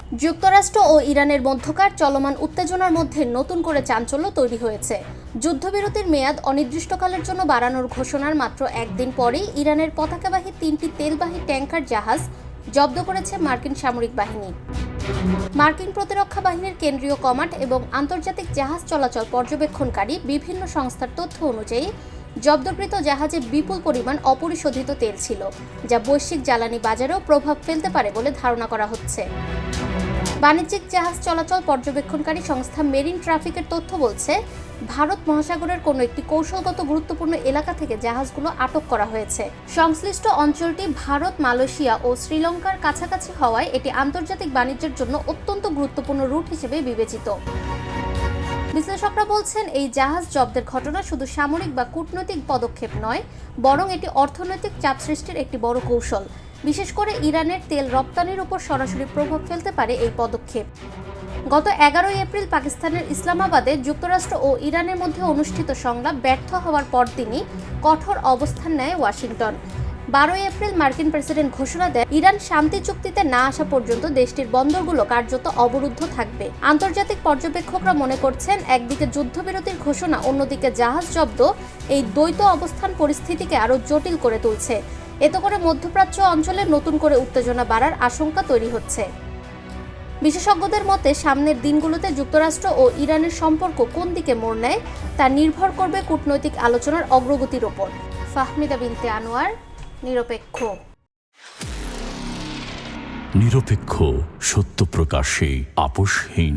যুক্তরাষ্ট্র ও ইরানের মধ্যকার চলমান উত্তেজনার মধ্যে নতুন করে চাঞ্চল্য তৈরি হয়েছে। যুদ্ধবিরতির মেয়াদ অনির্দিষ্টকালের জন্য বাড়ানোর ঘোষণার মাত্র একদিন পরেই ইরানের পতাকাবাহী 3টি তেলবাহী ট্যাংকার জাহাজ জব্দ করেছে মার্কিন সামরিক বাহিনী। মার্কিন প্রতিরক্ষা বাহিনীর কেন্দ্রীয় কমান্ড এবং আন্তর্জাতিক জাহাজ চলাচল পর্যবেক্ষণকারী বিভিন্ন সংস্থার তথ্য অনুযায়ী জব্দকৃত জাহাজে বিপুল পরিমাণ অপরিশোধিত তেল ছিল, যা বৈশ্বিক জ্বালানি বাজারেও প্রভাব ফেলতে পারে বলে ধারণা করা হচ্ছে। বাণিজ্যিক জাহাজ চলাচল পর্যবেক্ষণকারী সংস্থা মেরিন ট্রাফিকের তথ্য বলছে, ভারত মহাসাগরের কোনো একটি কৌশলগত গুরুত্বপূর্ণ এলাকা থেকে জাহাজগুলো আটক করা হয়েছে। সংশ্লিষ্ট অঞ্চলটি ভারত, মালয়েশিয়া ও শ্রীলঙ্কার কাছাকাছি হওয়ায় এটি আন্তর্জাতিক বাণিজ্যের জন্য অত্যন্ত গুরুত্বপূর্ণ রুট হিসেবে বিবেচিত। বিশ্লেষকরা বলছেন, এই জাহাজ জব্দের ঘটনা শুধু সামরিক বা কূটনৈতিক পদক্ষেপ নয়, বরং এটি অর্থনৈতিক চাপ সৃষ্টির একটি বড় কৌশল। বিশেষ করে ইরানের তেল রপ্তানির উপর সরাসরি প্রভাব ফেলতে পারে এই পদক্ষেপ। গত 11 এপ্রিল পাকিস্তানের ইসলামাবাদে যুক্তরাষ্ট্র ও ইরানের মধ্যে অনুষ্ঠিত সংলাপ ব্যর্থ হওয়ার পরদিনই কঠোর অবস্থান নেয় ওয়াশিংটন। 12 এপ্রিল মার্কিন প্রেসিডেন্ট ঘোষণা দেন, ইরান শান্তি চুক্তিতে না আসা পর্যন্ত দেশটির বন্দরগুলো কার্যত অবরুদ্ধ থাকবে। আন্তর্জাতিক পর্যবেক্ষকরা মনে করছেন, একদিকে যুদ্ধবিরতির ঘোষণা, অন্যদিকে জাহাজ জব্দ এই দ্বৈত অবস্থান পরিস্থিতিকে আরও জটিল করে তুলছে। এতে করে মধ্যপ্রাচ্য অঞ্চলে নতুন করে উত্তেজনা বাড়ার আশঙ্কা তৈরি হচ্ছে। বিশেষজ্ঞদের মতে, সামনের দিনগুলোতে যুক্তরাষ্ট্র ও ইরানের সম্পর্ক কোন দিকে মোড় নেয় তা নির্ভর করবে কূটনৈতিক আলোচনার অগ্রগতির ওপর। ফাহমিদা বিনতে আনোয়ার, নিরপেক্ষ, সত্য প্রকাশে আপোষহীন।